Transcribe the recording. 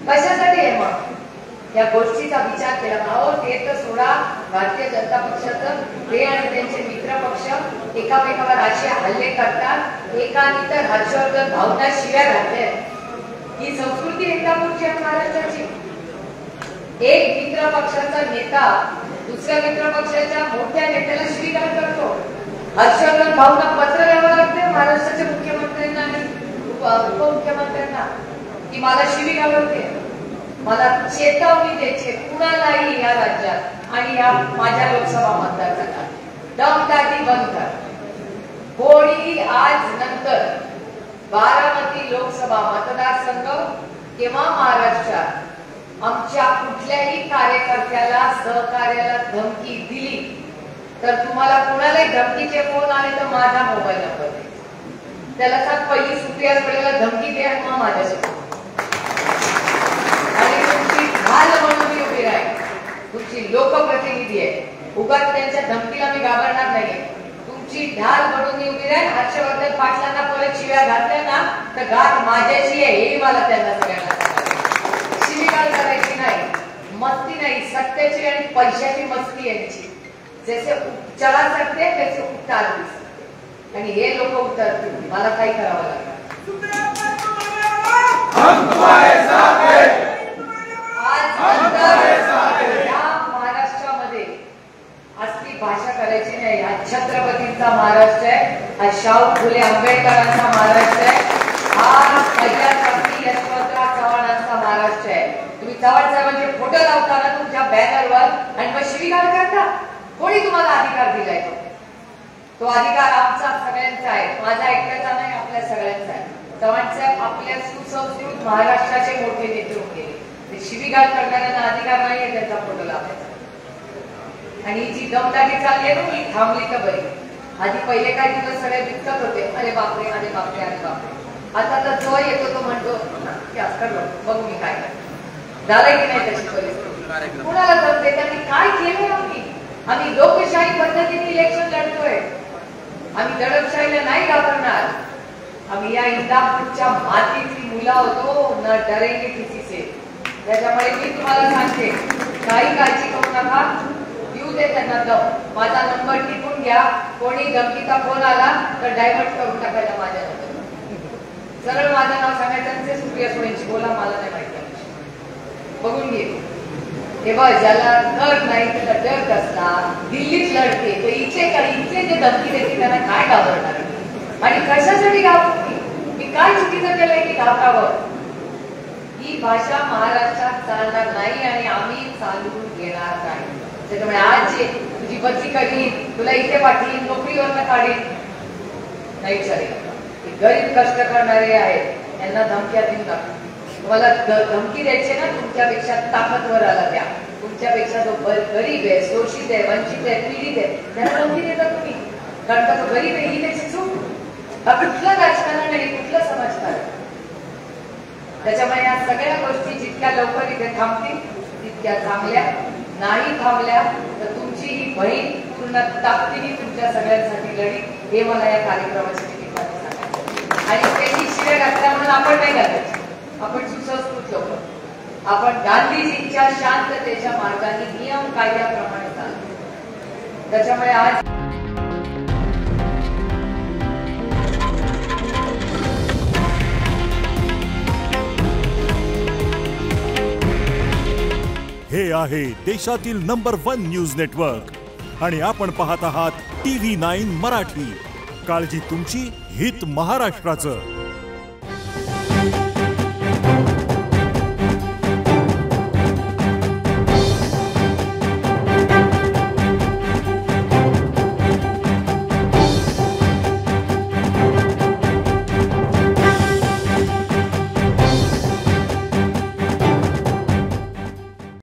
कशासाठी आहे मग? या गोष्टीचा विचार केला. अहो ते तर सोडा, भारतीय जनता पक्षाचं ते आणि त्यांचे मित्र पक्ष एकामेकावर असे हल्ले करतात, एकाने तर हर्षवर्धन भाऊंना शिव्या घातल्या. ही संस्कृती इंदापूरची आहे महाराष्ट्राची. एक मित्र पक्षाचा नेता दुसऱ्या मित्र पक्षाच्या मोठ्या नेत्याला शिवीगाळ करतो. हर्षवर्धन भाऊंना पत्र द्यावं लागते महाराष्ट्राच्या मुख्यमंत्र्यांना आणि उपमुख्यमंत्र्यांना की मला शिवीगाळ होते, मला चेतावणी द्यायची कुणालाही या राज्यात आणि या माझ्या लोकसभा मतदारसंघात दमदाटी बंद कर. कोणी आज नंतर बारामती लोकसभा मतदारसंघ किंवा महाराष्ट्रात आमच्या कुठल्याही कार्यकर्त्याला सहकार्याला धमकी दिली तर तुम्हाला कुणालाही धमकीचे फोन आले तर माझा मोबाईल नंबर दे. त्याला सांग पहिली सुप्रिया सुळेला धमकी दे आणि मग माझ्याशी आणि तुमची ढाल म्हणून मी उभी राहील. तुमची लोकप्रतिनिधी आहे, उगाच त्यांच्या धमकीला मी घाबरणार नाहीये. तुमची ढाल म्हणून मी उभी राहील. हर्षवर्धन पाटलांना परत शिव्या घातल्या ना तर गाठ माझ्याशी आहे हे मला त्यांना सगळ्यांना शिवीगाळ करायची नाही, मस्ती नाही, सत्याची आणि पैशाची मस्ती यांची. जसे चला सकते तसे उतार दिसते आणि हे लोक उतरतील. मला काही करावं लागणार. या महाराष्ट्रामध्ये असली भाषा करायची नाही. हा छत्रपतींचा महाराष्ट्र आहे, हा शाहू फुले आंबेडकरांचा महाराष्ट्र आहे, हा प्रजासत्ताक यशवंतराव चव्हाणांचा महाराष्ट्र आहे. तुम्ही चव्हाण साहेबांचे फोटो लावताना तुमच्या बॅनरवर आणि मग शिवीगाळ करता. कोणी तुम्हाला अधिकार दिलाय? तो अधिकार आमचा सगळ्यांचा आहे, माझा एकट्याचा नाही, आपल्या सगळ्यांचा आहे. चव्हाण साहेब आपल्या सुसंस्कृत महाराष्ट्राचे मोठे नेते होते. ते शिवीगाळ करणाऱ्यांना अधिकार नाहीये त्यांचा फोटो लावायचा. आणि जी दमदाटी चालली आहे ना ही थांबली तर बरी. आधी पहिले काय दिवस सगळे विकत होते, अरे बापरे अरे बापरे अरे बापरे. आता तर जो येतो तो म्हणतो की असं बघ मी काय करतो. झालं की नाही तशी परिस्थिती? कुणाला जमते? त्यांनी काय केलं? आम्ही लोकशाही पद्धतीने इलेक्शन लढतोय. आम्ही दडपशाहीला नाही घाबरणार. आम्ही या इंदापूरच्या मातीची मुलं होतो, न डरेंगे किसी से. त्याच्यामुळे मी तुम्हाला सांगते काही काळजी करू नका. येऊ दे त्यांना दम. माझा नंबर टिपून घ्या. कोणी धमकीचा फोन आला तर डायव्हर्ट करून टाकायचा माझ्या नंबर. सरळ माझं नाव सांगायचं, सुप्रिया सुळेंची बोला, मला नाही माहिती. बघून घे. हे बघ, ज्याला घर नाही त्याला डर असला, दिल्लीत लढते तर इथले जे धमकी देते त्यांना काय घाबरणार? आणि कशासाठी घाबरते? मी काय चुकीचं केलंय की घाबरावं? ही भाषा महाराष्ट्रात चालणार नाही आणि आम्ही चालवून घेणार नाही. त्याच्यामुळे आज जे तुझी बदली करी, तुला इथे पाठवी, नोकरीवरनं काढील नाही विचारेल. गरीब कष्ट करणारे आहेत त्यांना धमक्या देऊ नका. तुम्हाला धमकी द्यायची ना, तुमच्यापेक्षा ताकदवर आला द्या. तुमच्यापेक्षा जो गरीब आहे, शोषित आहे, वंचित आहे, पीडित आहे त्यांना धमकी देता तुम्ही. कारण का तो गरीब आहे ही त्याची चूक. हा कुठलं राजकारण आणि कुठलं समाजकारण? त्याच्यामुळे या सगळ्या गोष्टी जितक्या लवकर इथे थांबतील तितक्या चांगल्या. नाही थांबल्या तर तुमची ही बहीण पूर्ण ताकदीने तुमच्या सगळ्यांसाठी लढी. हे मला या कार्यक्रमाच्या निमित्ताने सांगायचं. आणि त्यांनी शिव्या घातल्या म्हणून आपण नाही घालायचे. आपण सुसंस्कृत लोक, आपण गांधीजींच्या शांततेच्या मार्गाने नियम कायद्याप्रमाणे चालतो. त्याच्यामुळे आज हे आहे देशातील नंबर 1 न्यूज नेटवर्क आणि आपण पाहत आहात TV9 मराठी. काळजी तुमची, हित महाराष्ट्राचं.